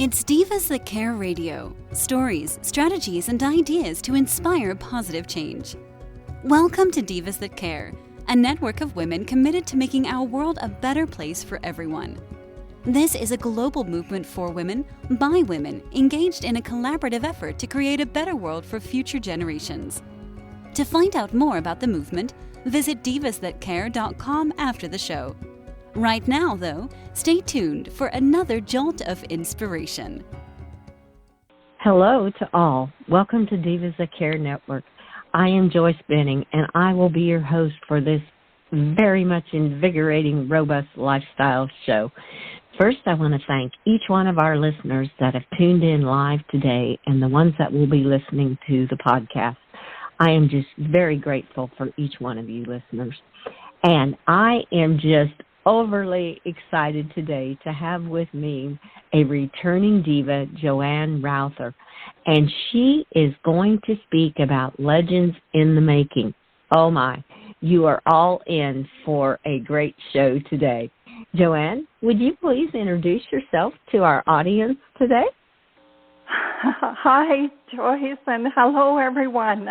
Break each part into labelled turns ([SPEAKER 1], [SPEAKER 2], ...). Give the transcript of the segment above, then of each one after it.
[SPEAKER 1] It's Divas That Care Radio. Stories, strategies, and ideas to inspire positive change. Welcome to Divas That Care, a network of women committed to making our world a better place for everyone. This is a global movement for women, by women, engaged in a collaborative effort to create a better world for future generations. To find out more about the movement, visit divasthatcare.com after the show. Right now, though, stay tuned for another jolt of inspiration.
[SPEAKER 2] Hello to all. Welcome to Divas That Care Network. I am Joyce Benning, and I will be your host for this very much invigorating, robust lifestyle show. First, I want to thank each one of our listeners that have tuned in live today and the ones that will be listening to the podcast. I am just very grateful for each one of you listeners. And I am just overly excited today to have with me a returning diva, Joanne Routher, and she is going to speak about legends in the making. Oh my, you are all in for a great show today. Joanne, would you please introduce yourself to our audience today?
[SPEAKER 3] Hi, Joyce, and hello, everyone.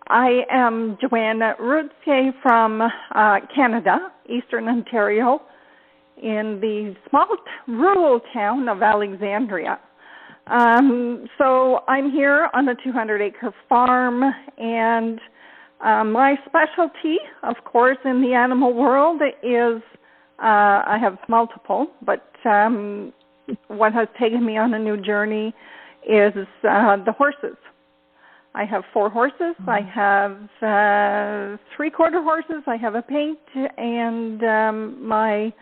[SPEAKER 3] I am Joanne Routher from Canada, Eastern Ontario, in the small rural town of Alexandria. So I'm here on a 200-acre farm, and my specialty, of course, in the animal world is, I have multiple, but what has taken me on a new journey is the horses. I have 4 horses. I have 3/4 horses. I have a paint and my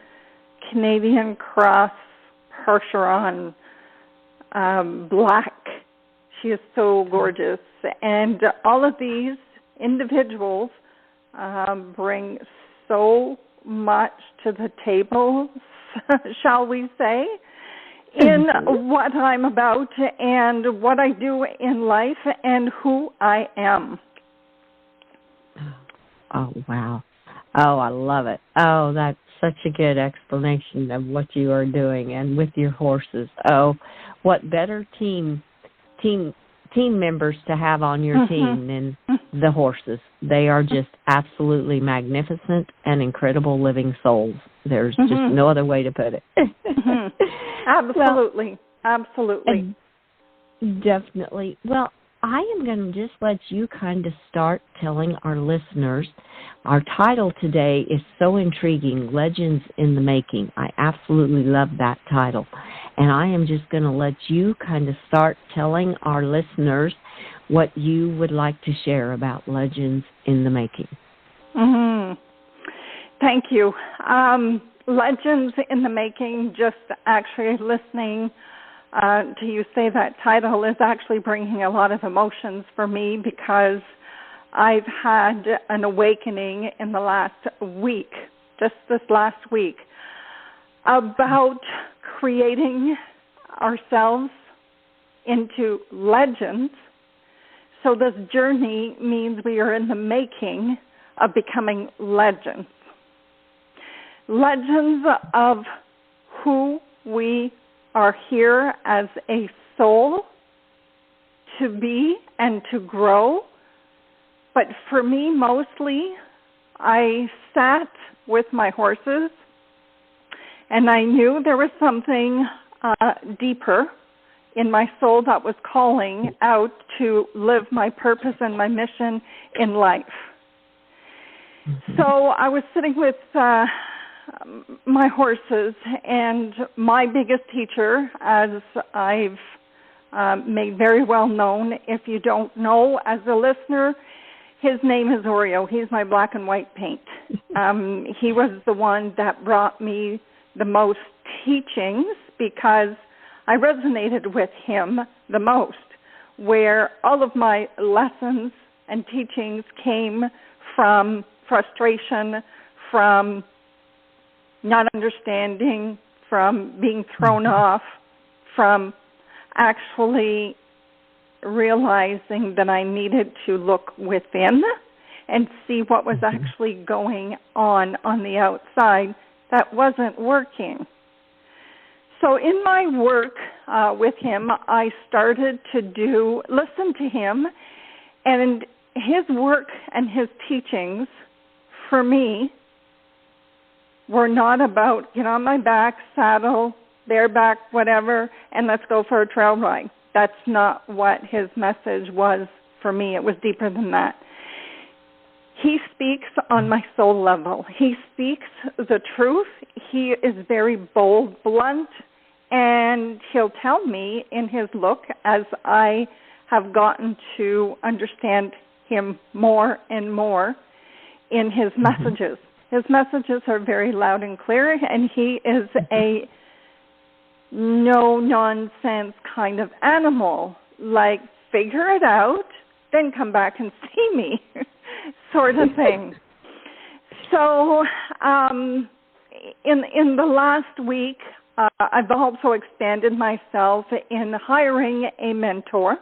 [SPEAKER 3] Canadian Cross Percheron black. She is so gorgeous. And all of these individuals bring so much to the table, shall we say, in what I'm about and what I do in life and who I am.
[SPEAKER 2] Oh, wow. Oh, I love it. Oh, that's such a good explanation of what you are doing and with your horses. Oh, what better team members to have on your team than the horses. They are just absolutely magnificent and incredible living souls. There's just no other way to put it.
[SPEAKER 3] Absolutely. Absolutely.
[SPEAKER 2] Definitely. Well, I am going to just let you kind of start telling our listeners. Our title today is so intriguing, Legends in the Making. I absolutely love that title. And I am just going to let you kind of start telling our listeners what you would like to share about Legends in the Making.
[SPEAKER 3] Thank you. Legends in the Making, just actually listening to you say that title is actually bringing a lot of emotions for me because I've had an awakening in the last week, just this last week, about creating ourselves into legends. So this journey means we are in the making of becoming legends. Legends of who we are here as a soul to be and to grow. But for me, mostly, I sat with my horses and I knew there was something deeper in my soul that was calling out to live my purpose and my mission in life. So I was sitting with my horses, and my biggest teacher, as I've made very well known, if you don't know as a listener, his name is Oreo. He's my black and white paint. He was the one that brought me the most teachings because I resonated with him the most, where all of my lessons and teachings came from frustration, from not understanding, from being thrown off, from actually realizing that I needed to look within and see what was actually going on the outside that wasn't working. So in my work with him, I started to listen to him, and his work and his teachings for me were not about get on my back, saddle, bareback, whatever, and let's go for a trail ride. That's not what his message was for me. It was deeper than that. He speaks on my soul level. He speaks the truth. He is very bold, blunt, and he'll tell me in his look as I have gotten to understand him more and more in his messages. His messages are very loud and clear, and he is a no-nonsense kind of animal, like figure it out, then come back and see me sort of thing. So in the last week, I've also expanded myself in hiring a mentor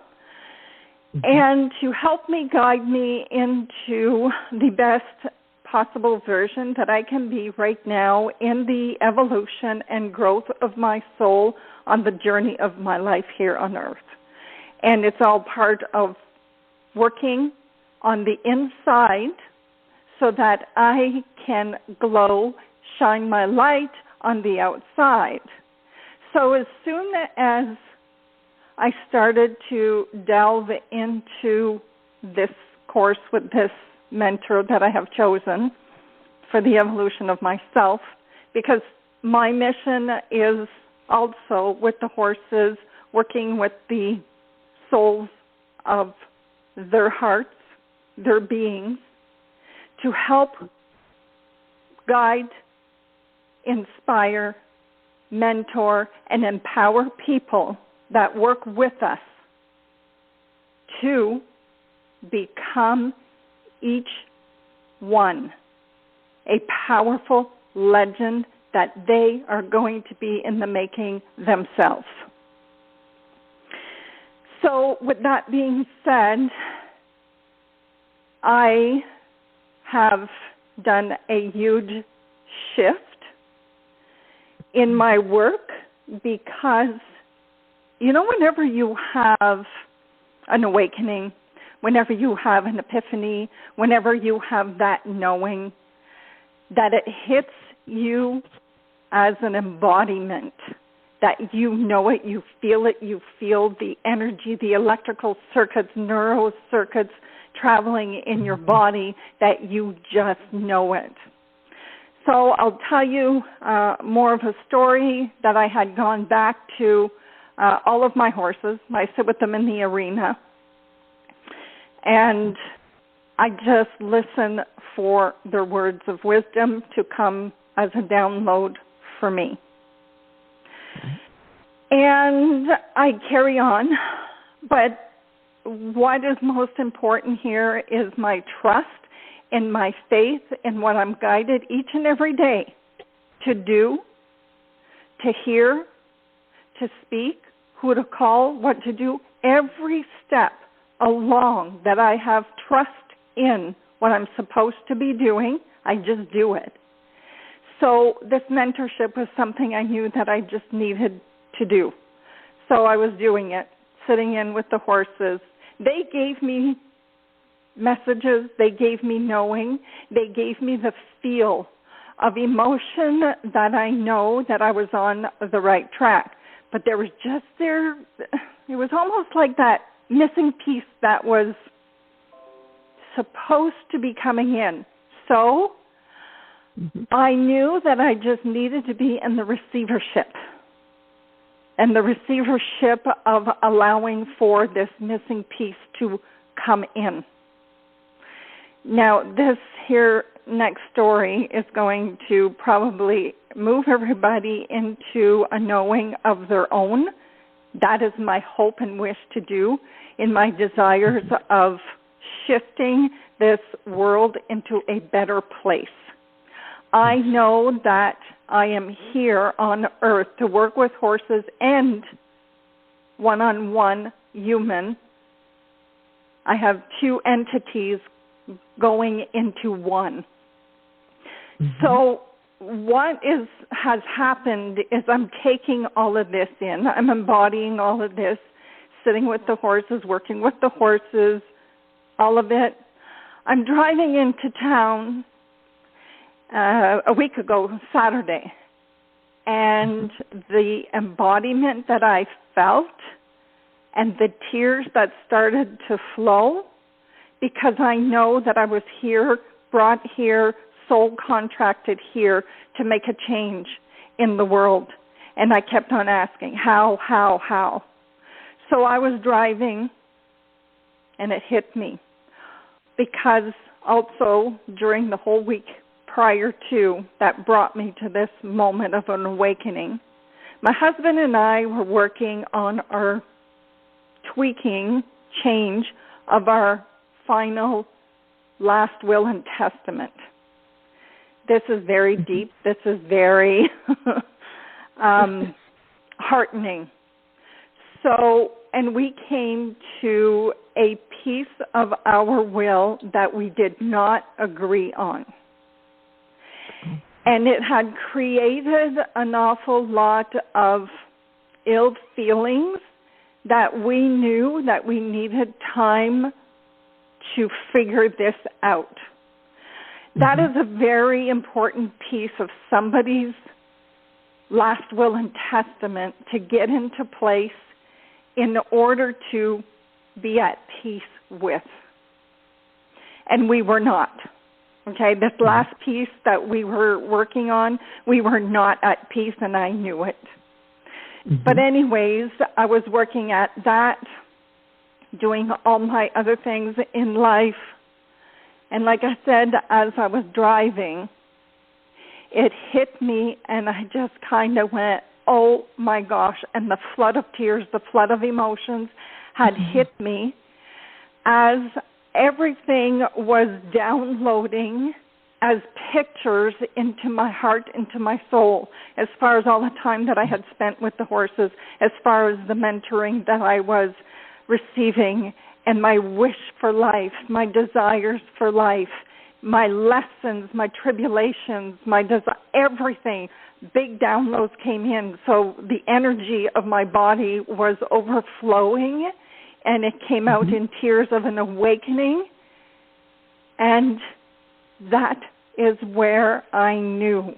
[SPEAKER 3] and to help me guide me into the best possible version that I can be right now in the evolution and growth of my soul on the journey of my life here on earth. And it's all part of working on the inside so that I can glow, shine my light on the outside. So as soon as I started to delve into this course with this mentor that I have chosen for the evolution of myself, because my mission is also with the horses, working with the souls of their hearts, their beings, to help guide, inspire, mentor, and empower people that work with us to become each one a powerful legend that they are going to be in the making themselves. So with that being said, I have done a huge shift in my work because, whenever you have an awakening, whenever you have an epiphany, whenever you have that knowing, that it hits you as an embodiment, that you know it, you feel the energy, the electrical circuits, neural circuits traveling in your body, that you just know it. So I'll tell you more of a story that I had gone back to all of my horses. I sit with them in the arena, and I just listen for their words of wisdom to come as a download for me. And I carry on, but what is most important here is my trust and my faith in what I'm guided each and every day to do, to hear, to speak, who to call, what to do, every step along that I have trust in what I'm supposed to be doing, I just do it. So this mentorship was something I knew that I just needed to do. So I was doing it, sitting in with the horses. They gave me messages, they gave me knowing, they gave me the feel of emotion that I know that I was on the right track. But there was just it was almost like that missing piece that was supposed to be coming in. So I knew that I just needed to be in the receivership, and the receivership of allowing for this missing piece to come in. Now, this here next story is going to probably move everybody into a knowing of their own. That is my hope and wish to do in my desires of shifting this world into a better place. I know that I am here on earth to work with horses and one-on-one human. I have two entities going into one. So what has happened is I'm taking all of this in. I'm embodying all of this, sitting with the horses, working with the horses, all of it. I'm driving into town a week ago, Saturday, and the embodiment that I felt and the tears that started to flow, because I know that I was here, brought here, soul contracted here to make a change in the world. And I kept on asking, how? So I was driving, and it hit me. Because also during the whole week prior to, that brought me to this moment of an awakening. My husband and I were working on our tweaking, change of our final last will and testament. This is very deep. This is very heartening. So, and we came to a piece of our will that we did not agree on. And it had created an awful lot of ill feelings that we knew that we needed time to figure this out. That is a very important piece of somebody's last will and testament to get into place in order to be at peace with. And we were not. Okay, this last piece that we were working on, we were not at peace, and I knew it. But anyways, I was working at that, doing all my other things in life. And like I said, as I was driving, it hit me, and I just kind of went, oh my gosh, and the flood of tears, the flood of emotions had hit me as everything was downloading as pictures into my heart, into my soul, as far as all the time that I had spent with the horses, as far as the mentoring that I was receiving, and my wish for life, my desires for life, my lessons, my tribulations, everything. Big downloads came in. So the energy of my body was overflowing, and it came out in tears of an awakening. And that is where I knew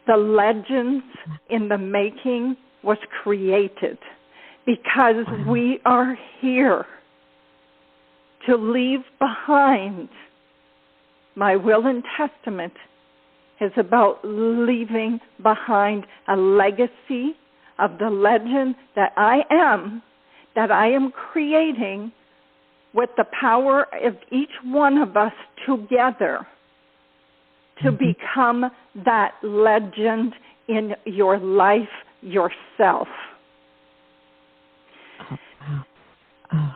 [SPEAKER 3] the legends in the making was created, because we are here to leave behind. My will and testament is about leaving behind a legacy of the legend that I am creating with the power of each one of us together to become that legend in your life yourself.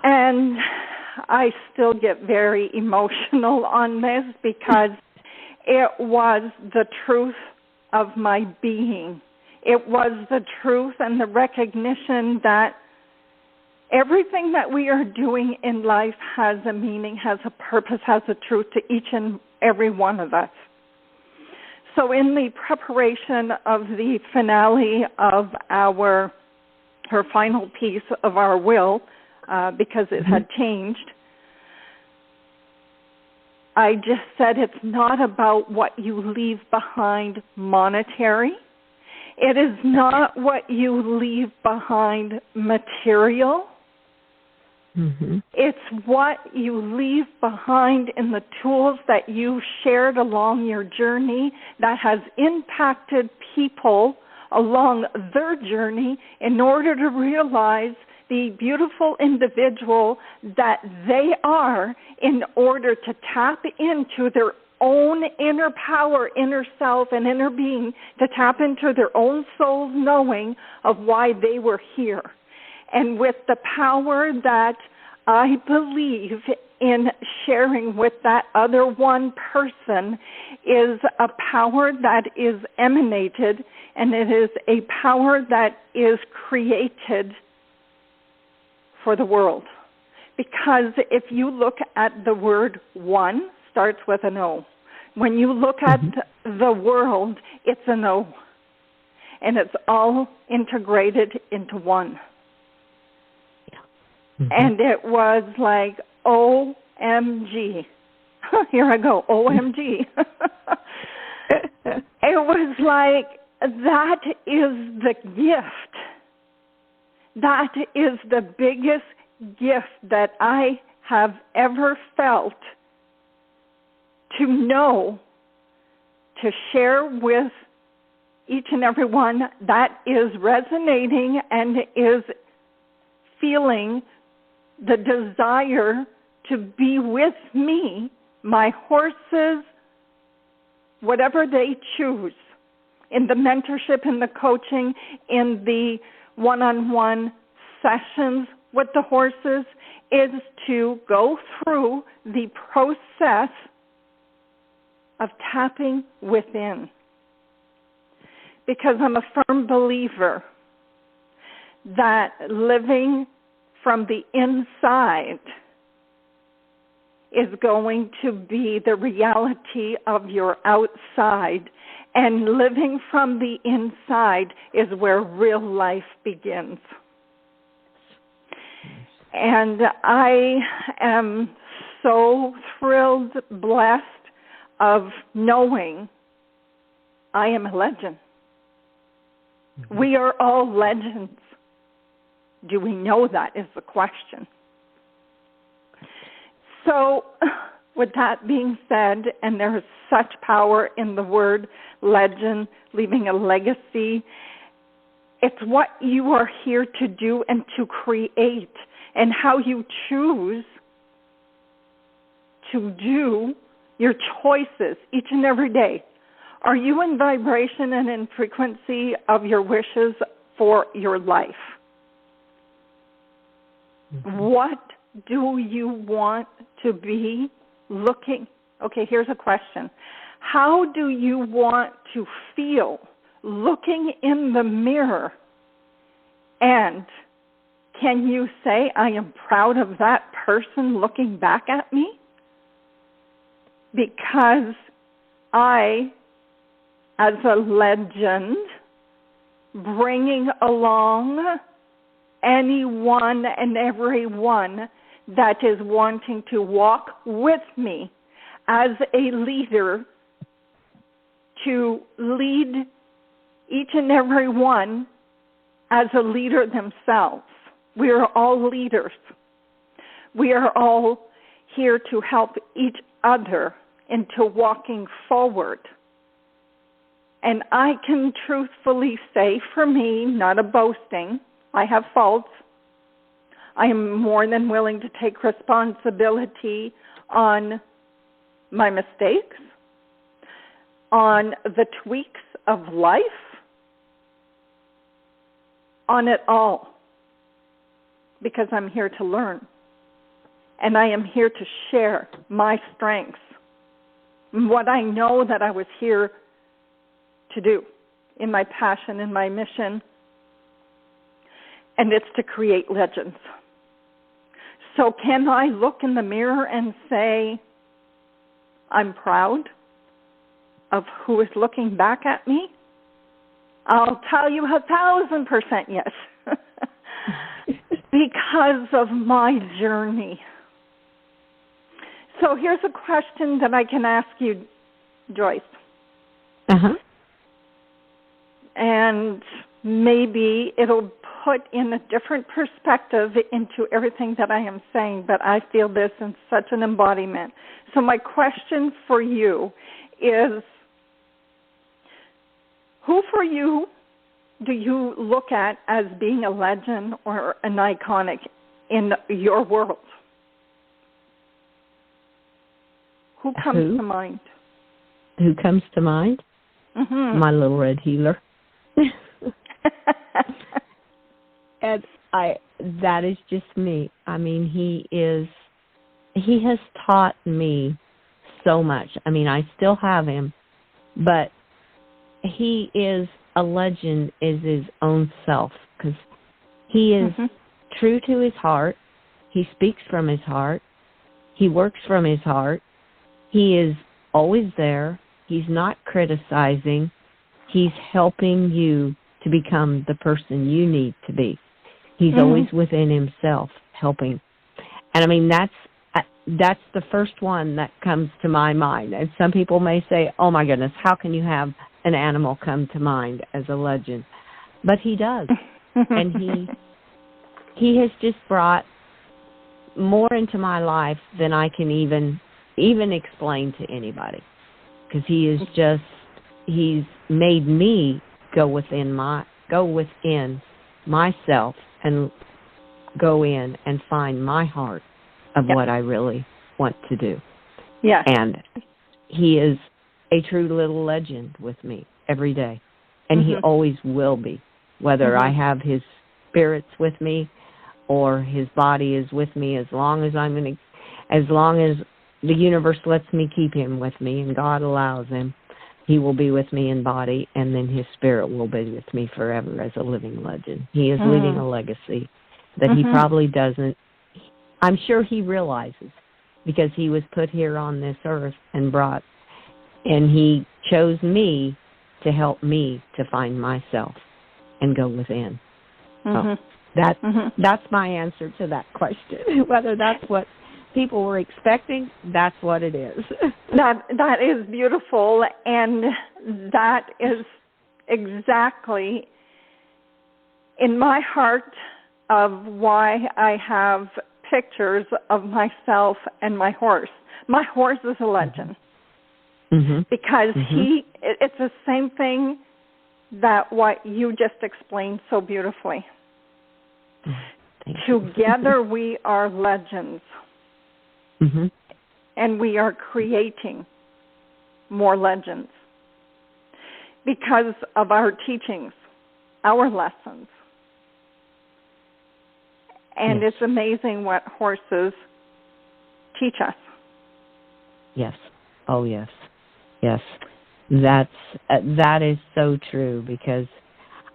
[SPEAKER 3] And I still get very emotional on this because it was the truth of my being. It was the truth and the recognition that everything that we are doing in life has a meaning, has a purpose, has a truth to each and every one of us. So in the preparation of the finale of her final piece of our will, because it had changed, I just said it's not about what you leave behind monetary. It is not what you leave behind material. It's what you leave behind in the tools that you shared along your journey that has impacted people along their journey in order to realize the beautiful individual that they are, in order to tap into their own inner power, inner self, and inner being, to tap into their own soul's knowing of why they were here. And with the power that I believe in sharing with that other one person is a power that is emanated, and it is a power that is created for the world. Because if you look at the word one, starts with an O. When you look at the world, it's an O. And it's all integrated into one. And it was like, OMG. Here I go, OMG. It was like, that is the gift. That is the biggest gift that I have ever felt, to know, to share with each and every one that is resonating and is feeling the desire to be with me, my horses, whatever they choose, in the mentorship, in the coaching, in the one-on-one sessions with the horses, is to go through the process of tapping within. Because I'm a firm believer that living from the inside is going to be the reality of your outside. And living from the inside is where real life begins. And I am so thrilled, blessed of knowing I am a legend. We are all legends. Do we know that is the question. So, with that being said, and there is such power in the word legend, leaving a legacy, it's what you are here to do and to create, and how you choose to do your choices each and every day. Are you in vibration and in frequency of your wishes for your life? What do you want to be looking? Okay, here's a question. How do you want to feel looking in the mirror? And can you say, I am proud of that person looking back at me? Because I, as a legend, bringing along anyone and everyone that is wanting to walk with me as a leader, to lead each and every one as a leader themselves. We are all leaders. We are all here to help each other into walking forward. And I can truthfully say, for me, not a boasting, I have faults. I am more than willing to take responsibility on my mistakes, on the tweaks of life, on it all, because I'm here to learn. And I am here to share my strengths, what I know that I was here to do in my passion, in my mission, and it's to create legends. So can I look in the mirror and say, I'm proud of who is looking back at me? I'll tell you 1,000% yes. Because of my journey. So here's a question that I can ask you, Joyce.
[SPEAKER 2] Uh-huh.
[SPEAKER 3] And maybe it'll put in a different perspective into everything that I am saying, but I feel this in such an embodiment. So my question for you is, who for you do you look at as being a legend or an iconic in your world? Who comes to mind?
[SPEAKER 2] Who comes to mind?
[SPEAKER 3] Mm-hmm.
[SPEAKER 2] My little red healer. And that is just me. I mean, he has taught me so much. I mean, I still have him, but he is a legend is his own self, because he is true to his heart. He speaks from his heart. He works from his heart. He is always there. He's not criticizing. He's helping you to become the person you need to be. He's always within himself helping. And I mean, that's the first one that comes to my mind. And some people may say, oh my goodness, how can you have an animal come to mind as a legend? But he does. And he has just brought more into my life than I can even explain to anybody. Because he's made me go within myself and go in and find my heart of what I really want to do.
[SPEAKER 3] Yes.
[SPEAKER 2] And he is a true little legend with me every day. And he always will be, whether I have his spirits with me or his body is with me, as long as the universe lets me keep him with me and God allows him, he will be with me in body, and then his spirit will be with me forever as a living legend. He is leaving a legacy that he probably doesn't, I'm sure he realizes, because he was put here on this earth and he chose me to help me to find myself and go within. So that's my answer to that question. Whether that's what people were expecting, that's what it is.
[SPEAKER 3] That is beautiful, and that is exactly in my heart of why I have pictures of myself and my horse. My horse is a legend because it's the same thing that what you just explained so beautifully. Together we are legends. And we are creating more legends because of our teachings, our lessons. And it's amazing what horses teach us.
[SPEAKER 2] Yes. Oh, yes. Yes. That is so true, because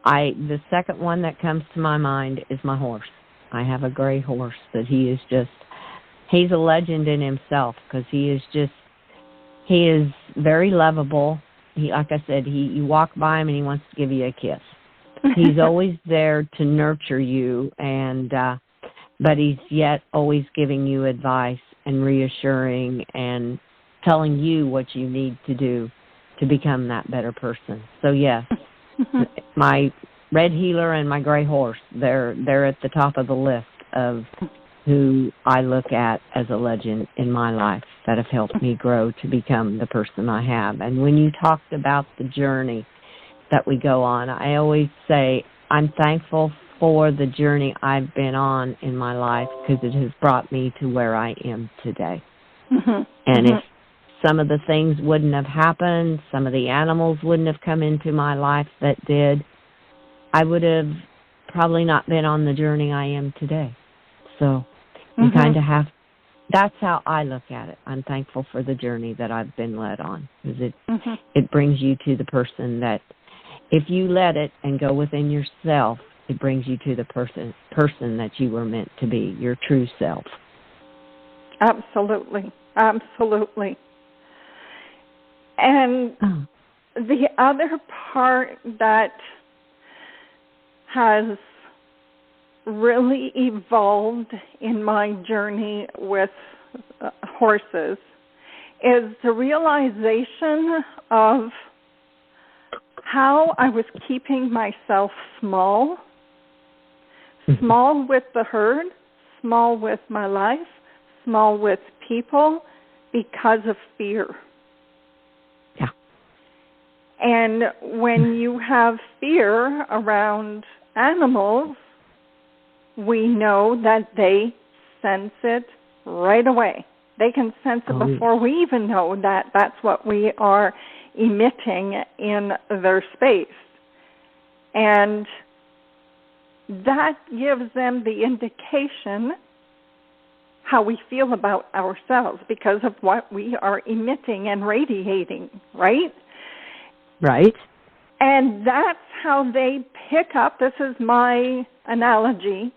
[SPEAKER 2] the second one that comes to my mind is my horse. I have a gray horse that he's a legend in himself, because he is very lovable. Like I said, you walk by him and he wants to give you a kiss. He's always there to nurture you, but he's yet always giving you advice and reassuring and telling you what you need to do to become that better person. So yes, my red heeler and my gray horse, they're at the top of the list of who I look at as a legend in my life that have helped me grow to become the person I have. And when you talked about the journey that we go on, I always say I'm thankful for the journey I've been on in my life, because it has brought me to where I am today. And if some of the things wouldn't have happened, some of the animals wouldn't have come into my life that did, I would have probably not been on the journey I am today. So you kind of that's how I look at it. I'm thankful for the journey that I've been led on, because it brings you to the person that, if you let it and go within yourself, it brings you to the person that you were meant to be, your true self.
[SPEAKER 3] Absolutely. Absolutely. And the other part that has really evolved in my journey with horses is the realization of how I was keeping myself small with the herd, small with my life, small with people, because of fear.
[SPEAKER 2] Yeah.
[SPEAKER 3] And when you have fear around animals, we know that they sense it right away. They can sense it before we even know that that's what we are emitting in their space. And that gives them the indication how we feel about ourselves because of what we are emitting and radiating, right?
[SPEAKER 2] Right.
[SPEAKER 3] And that's how they pick up, this is my analogy,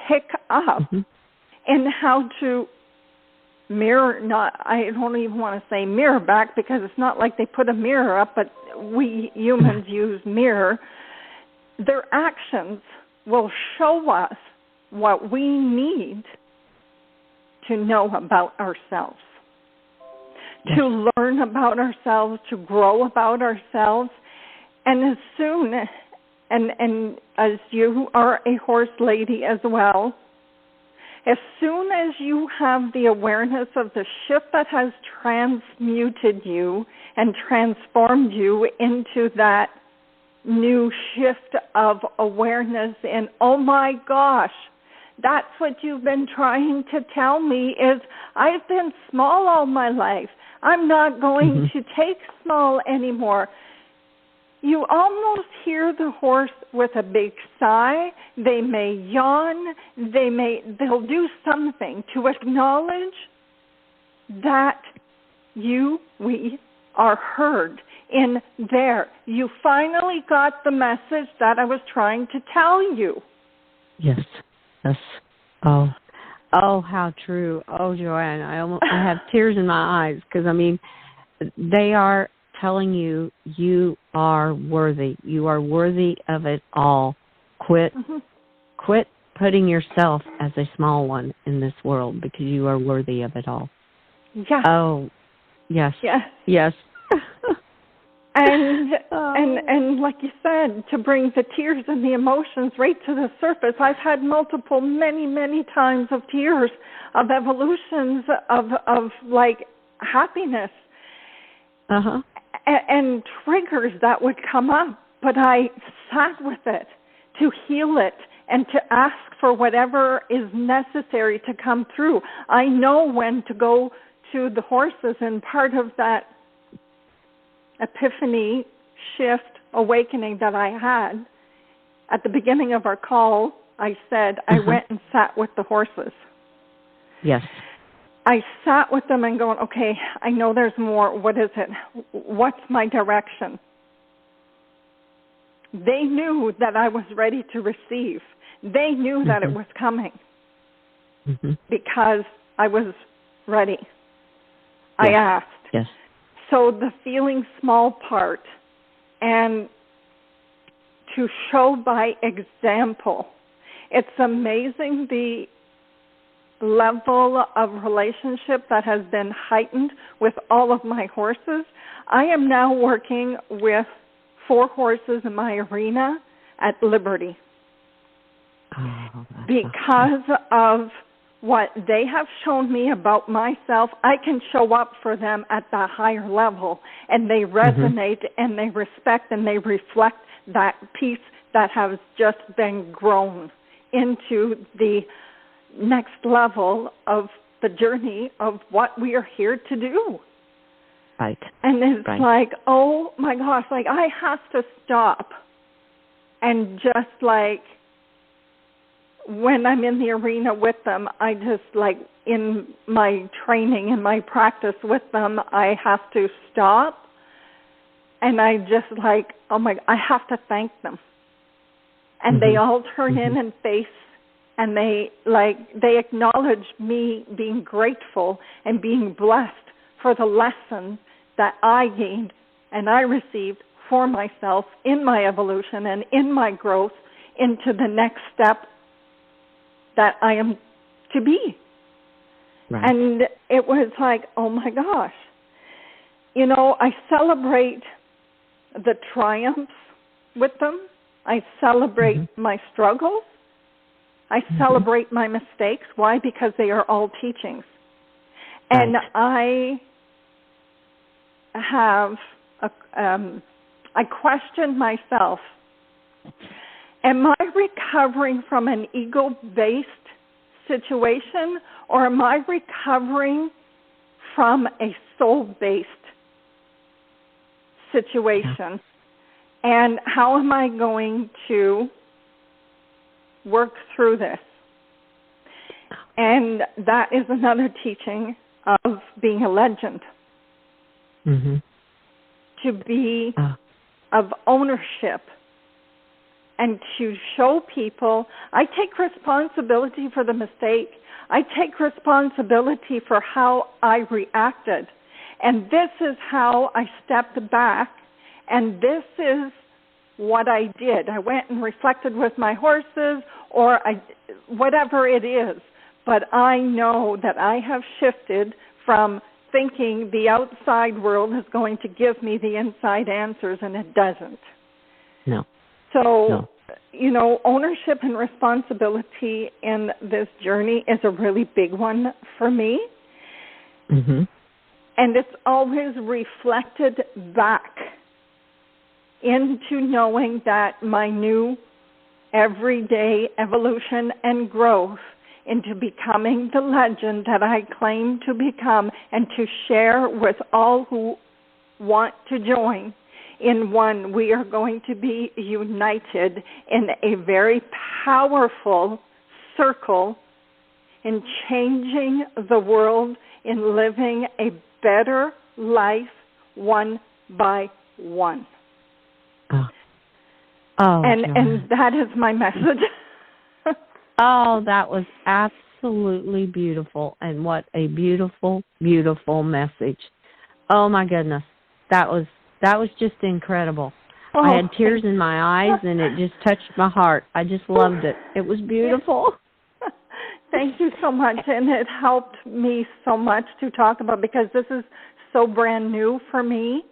[SPEAKER 3] pick up in how to I don't even want to say mirror back because it's not like they put a mirror up, but we humans use mirror. Their actions will show us what we need to know about ourselves, to learn about ourselves, to grow about ourselves. And as soon, and as you are a horse lady as well, as soon as you have the awareness of the shift that has transmuted you and transformed you into that new shift of awareness, and oh my gosh, that's what you've been trying to tell me is I've been small all my life. I'm not going to take small anymore. You almost hear the horse with a big sigh. They may yawn. They'll do something to acknowledge that we are heard in there. You finally got the message that I was trying to tell you.
[SPEAKER 2] Yes. Yes. Oh, how true. Oh, Joanne, I have tears in my eyes because, I mean, they are telling you are worthy. You are worthy of it all. Quit putting yourself as a small one in this world because you are worthy of it all.
[SPEAKER 3] Yeah.
[SPEAKER 2] Oh, yes.
[SPEAKER 3] Yes.
[SPEAKER 2] Yes.
[SPEAKER 3] And like you said, to bring the tears and the emotions right to the surface, I've had many times of tears, of evolutions, of like happiness, and triggers that would come up. But I sat with it to heal it and to ask for whatever is necessary to come through. I know when to go to the horses, and part of that epiphany, shift, awakening that I had at the beginning of our call, I said I went and sat with the horses.
[SPEAKER 2] Yes.
[SPEAKER 3] I sat with them and going, okay, I know there's more. What is it? What's my direction? They knew that I was ready to receive. They knew that it was coming because I was ready. Yes. I asked.
[SPEAKER 2] Yes.
[SPEAKER 3] So the feeling small part, and to show by example. It's amazing the level of relationship that has been heightened with all of my horses. I am now working with 4 horses in my arena at Liberty because of what they have shown me about myself. I can show up for them at the higher level, and they resonate and they respect and they reflect that piece that has just been grown into the next level of the journey of what we are here to do.
[SPEAKER 2] Right.
[SPEAKER 3] And it's like, oh my gosh, like I have to stop and just like, when I'm in the arena with them, I just like in my training and my practice with them, I have to stop and I just like, oh my, I have to thank them. And they all turn in and face, and they acknowledge me being grateful and being blessed for the lesson that I gained and I received for myself in my evolution and in my growth into the next step that I am to be. Right. And it was like, oh my gosh. You know, I celebrate the triumphs with them. I celebrate my struggles. I celebrate my mistakes. Why? Because they are all teachings. And I have, I question myself. Am I recovering from an ego-based situation, or am I recovering from a soul-based situation? And how am I going to work through this? And that is another teaching of being a legend. To be of ownership and to show people I take responsibility for the mistake. I take responsibility for how I reacted. And this is how I stepped back, and this is what I did. I went and reflected with my horses, or whatever it is. But I know that I have shifted from thinking the outside world is going to give me the inside answers, and it doesn't.
[SPEAKER 2] No.
[SPEAKER 3] So, ownership and responsibility in this journey is a really big one for me.
[SPEAKER 2] Mm-hmm.
[SPEAKER 3] And it's always reflected back into knowing that my new everyday evolution and growth into becoming the legend that I claim to become, and to share with all who want to join. In one, we are going to be united in a very powerful circle in changing the world, in living a better life one by one. And that is my message.
[SPEAKER 2] Oh, that was absolutely beautiful, and what a beautiful, beautiful message. Oh my goodness, that was just incredible.
[SPEAKER 3] Oh,
[SPEAKER 2] I had tears in my eyes, and it just touched my heart. I just loved it. It was beautiful.
[SPEAKER 3] Thank you so much, and it helped me so much to talk about, because this is so brand new for me,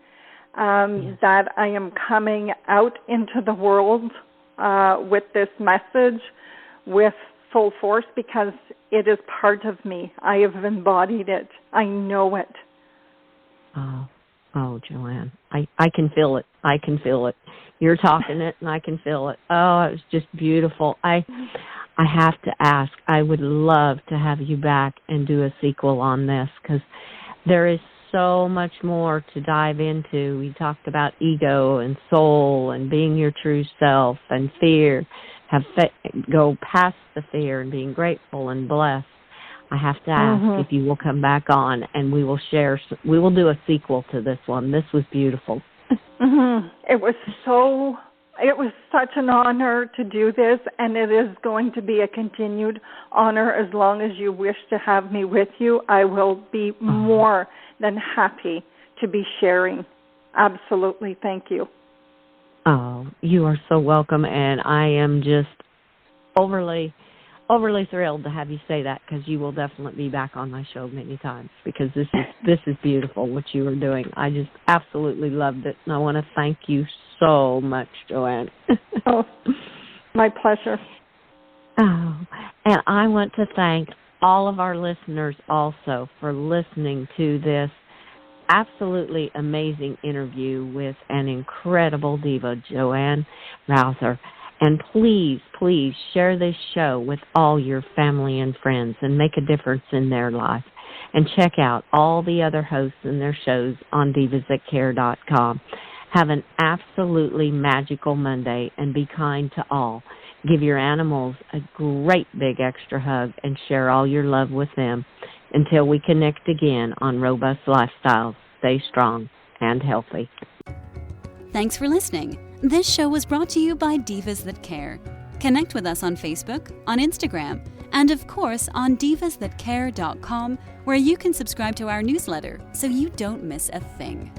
[SPEAKER 3] that I am coming out into the world with this message with full force, because it is part of me. I have embodied it. I know it.
[SPEAKER 2] Oh, Joanne, I can feel it. I can feel it. You're talking it, and I can feel it. Oh, it was just beautiful. I have to ask, I would love to have you back and do a sequel on this, because there is so much more to dive into. We talked about ego and soul and being your true self and fear. Go past the fear and being grateful and blessed. I have to ask if you will come back on, and we will do a sequel to this one. This was beautiful.
[SPEAKER 3] It was such an honor to do this, and it is going to be a continued honor as long as you wish to have me with you. I will be more than happy to be sharing. Absolutely. Thank you.
[SPEAKER 2] Oh, you are so welcome, and I am just overly thrilled to have you say that, because you will definitely be back on my show many times, because this is beautiful what you are doing. I just absolutely loved it, and I want to thank you so much, Joanne.
[SPEAKER 3] Oh, my pleasure.
[SPEAKER 2] Oh, and I want to thank all of our listeners also for listening to this absolutely amazing interview with an incredible diva, Joanne Rouser. And please, please share this show with all your family and friends and make a difference in their life. And check out all the other hosts and their shows on divasthatcare.com. Have an absolutely magical Monday, and be kind to all. Give your animals a great big extra hug and share all your love with them. Until we connect again on Robust Lifestyles, stay strong and healthy.
[SPEAKER 1] Thanks for listening. This show was brought to you by Divas That Care. Connect with us on Facebook, on Instagram, and of course on divasthatcare.com, where you can subscribe to our newsletter so you don't miss a thing.